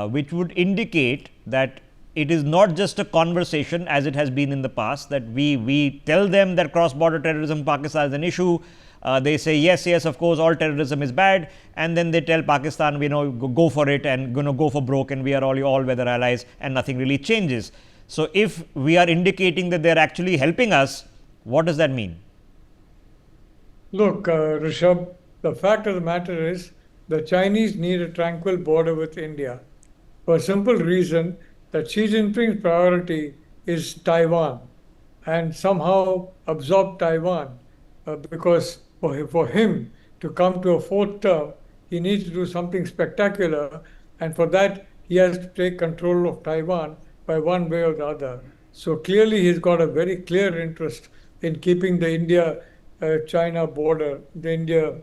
which would indicate that it is not just a conversation as it has been in the past, that we tell them that cross-border terrorism, Pakistan is an issue. They say yes, of course, all terrorism is bad, and then they tell Pakistan, go for it and go for broke, and we are all weather allies, and nothing really changes. So if we are indicating that they are actually helping us, what does that mean?
Look, Rishabh, the fact of the matter is the Chinese need a tranquil border with India for a simple reason that Xi Jinping's priority is Taiwan and somehow absorb Taiwan because for him to come to a 4th term, he needs to do something spectacular, and for that he has to take control of Taiwan by one way or the other. So clearly he's got a very clear interest in keeping the India China border, the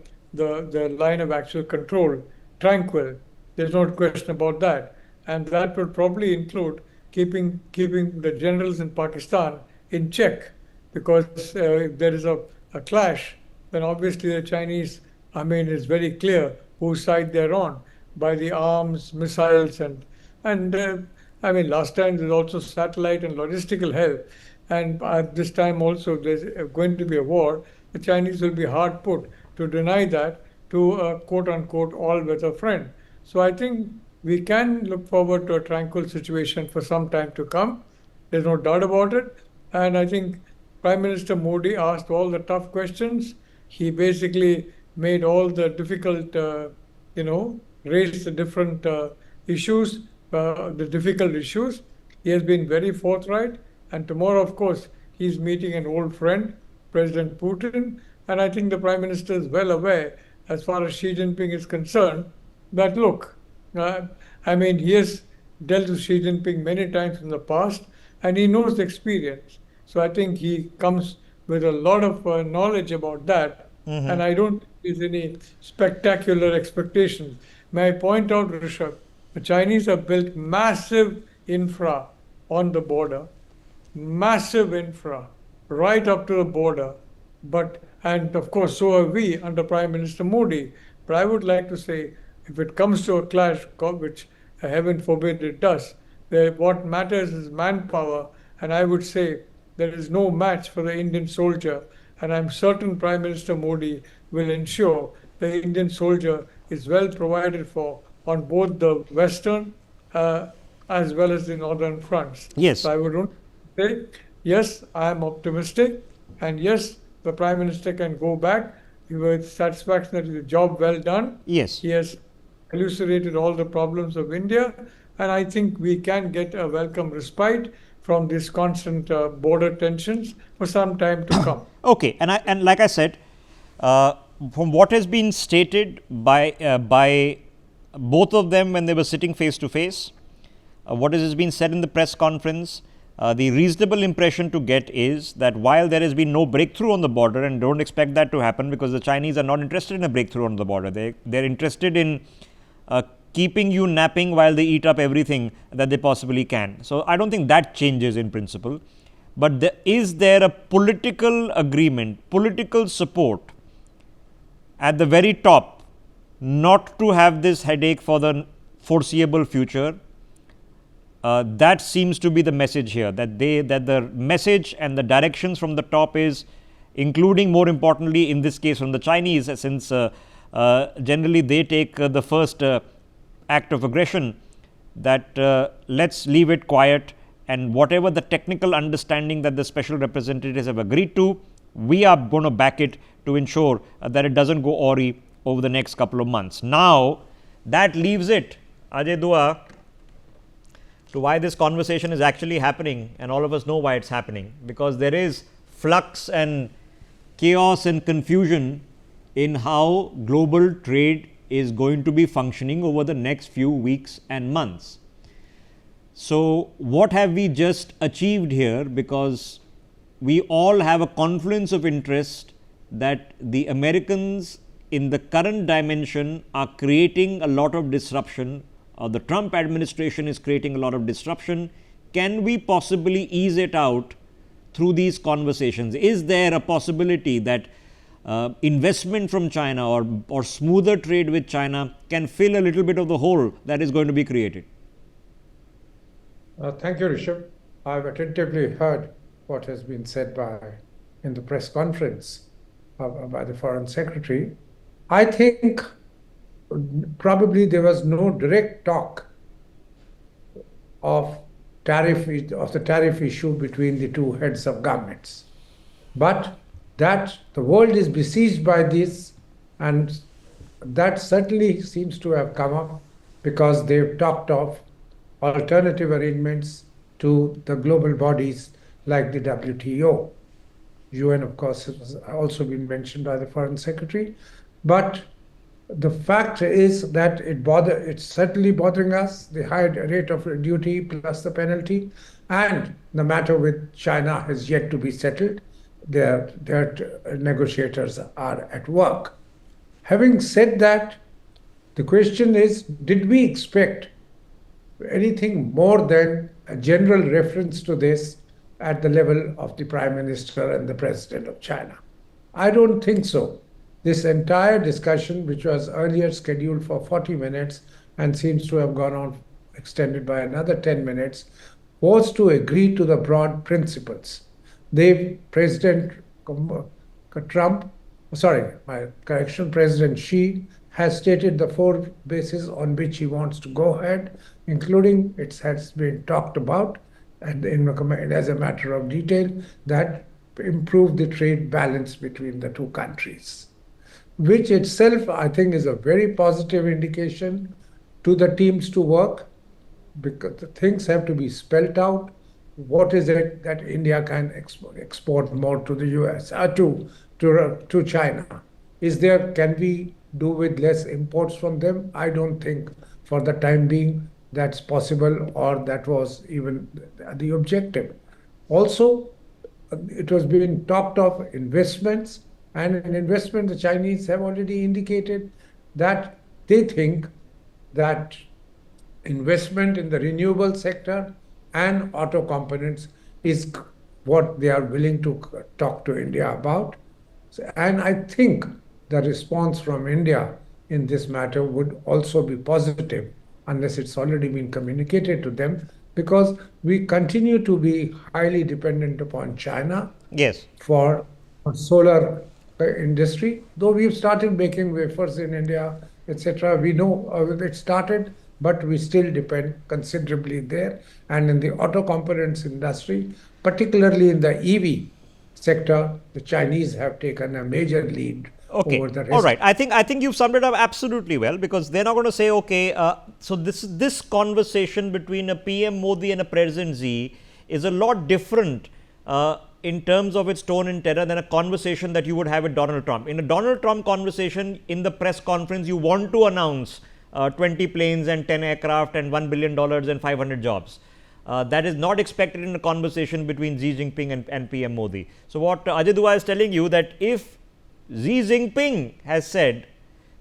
line of actual control, tranquil. There's no question about that. And that will probably include keeping the generals in Pakistan in check, because if there is a clash, then obviously the Chinese, I mean, it's very clear whose side they're on by the arms, missiles, and I mean, last time there's also satellite and logistical help, and this time also there's going to be a war. The Chinese will be hard put to deny that to a quote unquote all-weather friend. So I think we can look forward to a tranquil situation for some time to come. There's no doubt about it. And I think Prime Minister Modi asked all the tough questions. He basically made all the difficult, raised the different issues, the difficult issues. He has been very forthright. And tomorrow, of course, he's meeting an old friend, President Putin. And I think the Prime Minister is well aware, as far as Xi Jinping is concerned, that look, I mean, he has dealt with Xi Jinping many times in the past, and he knows the experience. So I think he comes with a lot of knowledge about that, and I don't think there's any spectacular expectations. May I point out, Rishabh, the Chinese have built massive infra on the border, massive infra right up to the border, and of course so have we under Prime Minister Modi. But I would like to say, if it comes to a clash, which heaven forbid it does, what matters is manpower, and I would say there is no match for the Indian soldier, and I'm certain Prime Minister Modi will ensure the Indian soldier is well provided for on both the western as well as the northern fronts.
Yes.
So I would say, yes, I am optimistic, and yes, the Prime Minister can go back with satisfaction that it's a job well done.
Yes.
He has elucidated all the problems of India, and I think we can get a welcome respite from these constant border tensions for some time to come.
Okay, and like I said, from what has been stated by both of them when they were sitting face to face, what has been said in the press conference, the reasonable impression to get is that while there has been no breakthrough on the border, and don't expect that to happen because the Chinese are not interested in a breakthrough on the border, they're interested in keeping you napping while they eat up everything that they possibly can. So I don't think that changes in principle, but is there a political agreement, political support at the very top not to have this headache for the foreseeable future? That seems to be the message here, that the message and the directions from the top is, including more importantly in this case from the Chinese, since generally they take the first act of aggression, that let's leave it quiet, and whatever the technical understanding that the special representatives have agreed to, we are going to back it to ensure that it doesn't go awry over the next couple of months. Now that leaves it, Ajay Dua, to why this conversation is actually happening, and all of us know why it's happening, because there is flux and chaos and confusion in how global trade is going to be functioning over the next few weeks and months. So what have we just achieved here? Because we all have a confluence of interest that the Americans in the current dimension are creating a lot of disruption. The Trump administration is creating a lot of disruption. Can we possibly ease it out through these conversations? Is there a possibility that investment from China or smoother trade with China can fill a little bit of the hole that is going to be created?
Thank you, Rishabh. I've attentively heard what has been said in the press conference by the Foreign Secretary. I think probably there was no direct talk of the tariff issue between the two heads of governments, but that the world is besieged by this, and that certainly seems to have come up because they've talked of alternative arrangements to the global bodies like the WTO. UN, of course, has also been mentioned by the Foreign Secretary, but the fact is that it's certainly bothering us, the high rate of duty plus the penalty, and the matter with China has yet to be settled. their negotiators are at work. Having said that, the question is, did we expect anything more than a general reference to this at the level of the Prime Minister and the President of China? I don't think so. This entire discussion, which was earlier scheduled for 40 minutes and seems to have gone on, extended by another 10 minutes, was to agree to the broad principles. President Trump, sorry, my correction, President Xi has stated the 4 bases on which he wants to go ahead, including, it has been talked about, and as a matter of detail, that improve the trade balance between the two countries, which itself, I think, is a very positive indication to the teams to work, because the things have to be spelled out. What is it that India can export more to the US, to China? Can we do with less imports from them? I don't think for the time being that's possible, or that was even the objective. Also, it was being talked of investments, and in investment, the Chinese have already indicated that they think that investment in the renewable sector and auto components is what they are willing to talk to India about. And I think the response from India in this matter would also be positive, unless it's already been communicated to them, because we continue to be highly dependent upon China for solar industry. Though we've started making wafers in India, etc., we know it started, but we still depend considerably there. And in the auto components industry, particularly in the EV sector, the Chinese have taken a major lead over the rest.
All right. I think you've summed it up absolutely well, because they're not going to say, okay, so this conversation between a PM Modi and a President Xi is a lot different in terms of its tone and tenor than a conversation that you would have with Donald Trump. In a Donald Trump conversation, in the press conference, you want to announce 20 planes and 10 aircraft and $1 billion and 500 jobs. That is not expected in a conversation between Xi Jinping and PM Modi. So what Ajay Dua is telling you, that if Xi Jinping has said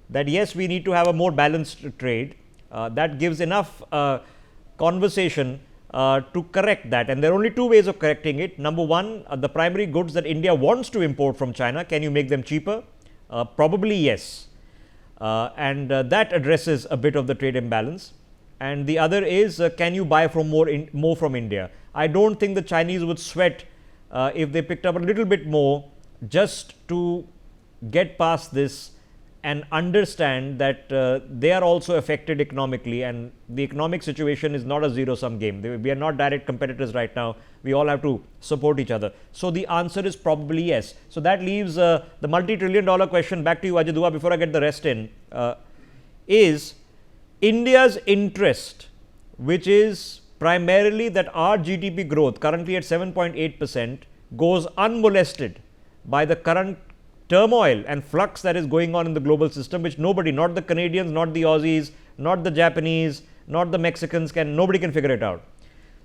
that yes, we need to have a more balanced trade, that gives enough conversation to correct that. And there are only 2 ways of correcting it. Number one, the primary goods that India wants to import from China, can you make them cheaper? Probably yes. And that addresses a bit of the trade imbalance. And the other is, can you buy from more from India? I don't think the Chinese would sweat if they picked up a little bit more, just to get past this and understand that they are also affected economically, and the economic situation is not a zero-sum game. We are not direct competitors right now. We all have to support each other. So the answer is probably yes. So that leaves the multi-trillion-dollar question back to you, Ajay Dua, before I get the rest in, is India's interest, which is primarily that our GDP growth, currently at 7.8%, goes unmolested by the current turmoil and flux that is going on in the global system, which nobody, not the Canadians, not the Aussies, not the Japanese, not the Mexicans, nobody can figure it out.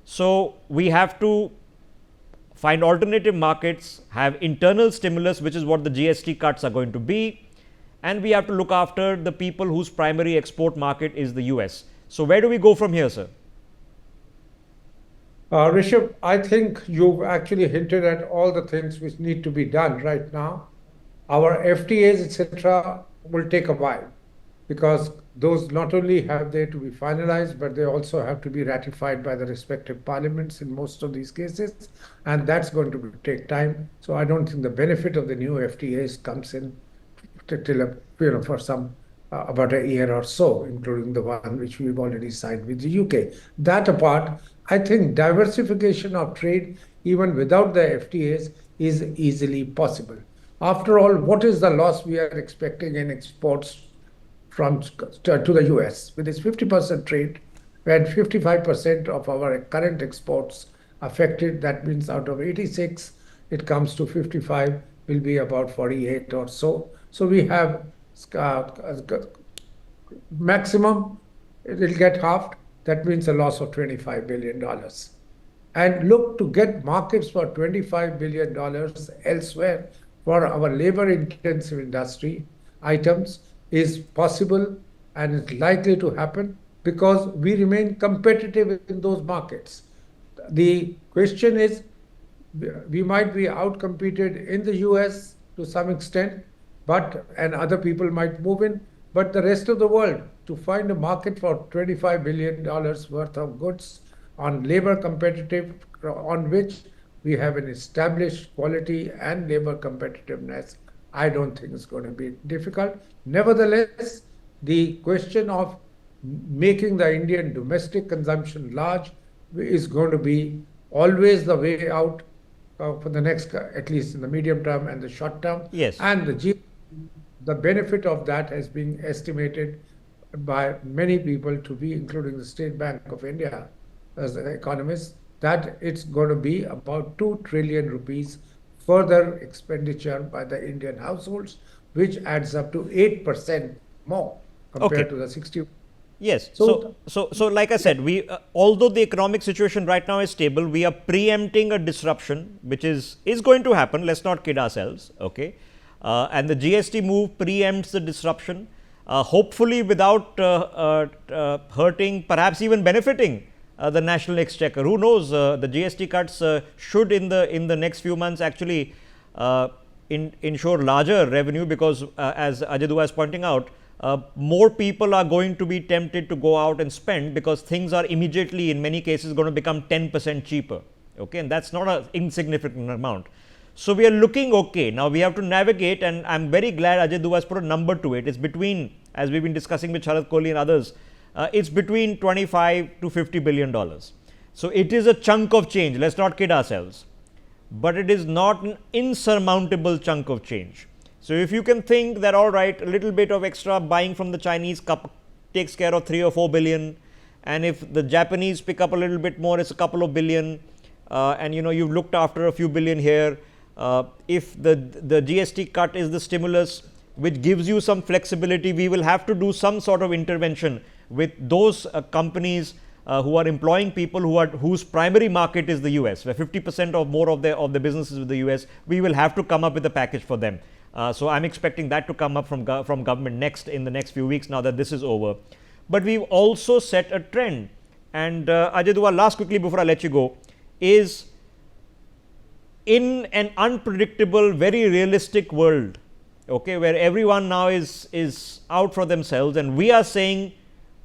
So we have to find alternative markets, have internal stimulus, which is what the GST cuts are going to be, and we have to look after the people whose primary export market is the US. So where do we go from here, sir?
Rishabh, I think you've actually hinted at all the things which need to be done right now. Our FTAs, etc., will take a while, because those not only have they to be finalized, but they also have to be ratified by the respective parliaments in most of these cases, and that's going to take time. So I don't think the benefit of the new FTAs comes in till for some about a year or so, including the one which we've already signed with the UK. That apart, I think diversification of trade, even without the FTAs, is easily possible. After all, what is the loss we are expecting in exports to the US? With its 50% trade, we had 55% of our current exports affected. That means out of 86, it comes to 55, will be about 48 or so. So we have maximum, it will get halved. That means a loss of $25 billion. and look to get markets for $25 billion elsewhere for our labor-intensive industry items is possible and is likely to happen because we remain competitive in those markets. The question is, we might be outcompeted in the US to some extent, and other people might move in, but the rest of the world, to find a market for $25 billion worth of goods on labor competitive, on which we have an established quality and labor competitiveness, I don't think it's going to be difficult. Nevertheless, the question of making the Indian domestic consumption large is going to be always the way out for the next, at least in the medium term and the short term.
Yes.
And the benefit of that has been estimated by many people to be, including the State Bank of India, as the economists, that it's going to be about 2 trillion rupees further expenditure by the Indian households, which adds up to 8% more compared to the 60.
Yes. So like I said, we although the economic situation right now is stable, we are preempting a disruption which is going to happen. Let's not kid ourselves. Okay. And the GST move preempts the disruption, hopefully without hurting, perhaps even benefiting the national exchequer. Who knows? The GST cuts should in the next few months actually ensure larger revenue, because as Ajay Dua is pointing out, more people are going to be tempted to go out and spend because things are immediately, in many cases, going to become 10% cheaper. Okay, and that's not an insignificant amount. So we are looking okay. Now we have to navigate, and I'm very glad Ajay Dua has put a number to it. It's between, as we've been discussing with Sharad Kohli and others, it's between 25 to 50 billion dollars. So it is a chunk of change. Let's not kid ourselves, but it is not an insurmountable chunk of change. So if you can think that, all right, a little bit of extra buying from the Chinese takes care of 3 or 4 billion, and if the Japanese pick up a little bit more, it's a couple of billion, and you know, you've looked after a few billion here. If the GST cut is the stimulus which gives you some flexibility, we will have to do some sort of intervention with those companies who are employing people whose primary market is the US, where 50% or more of the businesses with the US. We will have to come up with a package for them. So I'm expecting that to come up from government in the next few weeks, now that this is over. But we've also set a trend, and Ajay Dua, last quickly before I let you go, is in an unpredictable, very realistic world, okay, where everyone now is out for themselves, and we are saying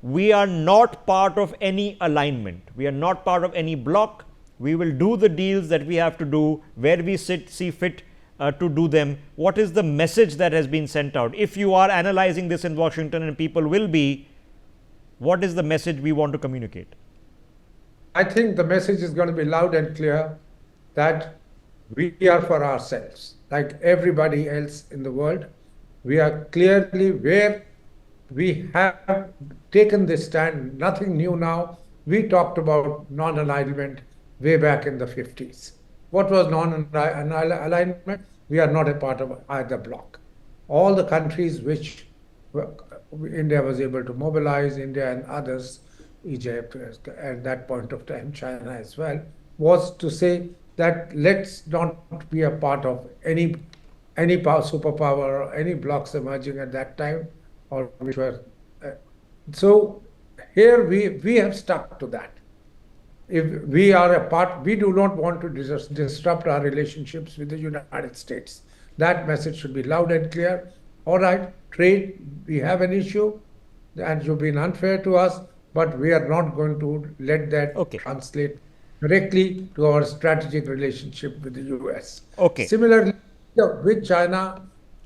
we are not part of any alignment, we are not part of any bloc. We will do the deals that we have to do where we see fit to do them. What is the message that has been sent out? If you are analyzing this in Washington, and people will be, what is the message we want to communicate?
I think the message is going to be loud and clear that we are for ourselves, like everybody else in the world. We are clearly where we have taken this stand, nothing new now. We talked about non-alignment way back in the 50s. What was non-alignment? We are not a part of either bloc. All the countries which India was able to mobilize, India and others, Egypt at that point of time, China as well, was to say that let's not be a part of any superpower or any blocs emerging at that time, or which were. So here we have stuck to that. If we are a part, we do not want to disrupt our relationships with the United States. That message should be loud and clear. All right, trade, we have an issue, and you've been unfair to us, but we are not going to let that translate directly to our strategic relationship with the US.
Okay.
Similarly, with China,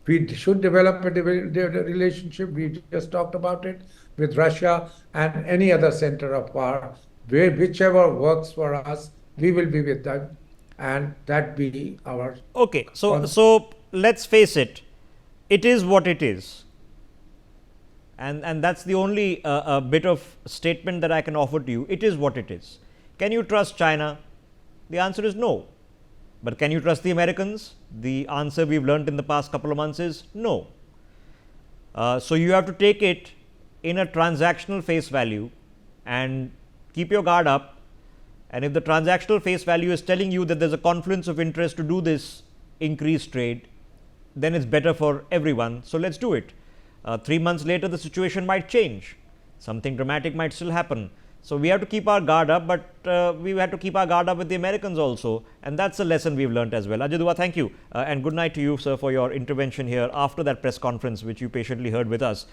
we should develop a relationship. We just talked about it with Russia and any other center of power. Whichever works for us, we will be with them, and that be our.
Okay, so let's face it, it is what it is, and that's the only bit of statement that I can offer to you. It is what it is. Can you trust China? The answer is no. But can you trust the Americans? The answer we've learned in the past couple of months is no. So you have to take it in a transactional face value and keep your guard up. And if the transactional face value is telling you that there's a confluence of interest to do this increased trade, then it's better for everyone. So let's do it. 3 months later, the situation might change. Something dramatic might still happen. So we have to keep our guard up, but we have to keep our guard up with the Americans also. And that's a lesson we've learnt as well. Ajay Dua, thank you. And good night to you, sir, for your intervention here after that press conference, which you patiently heard with us.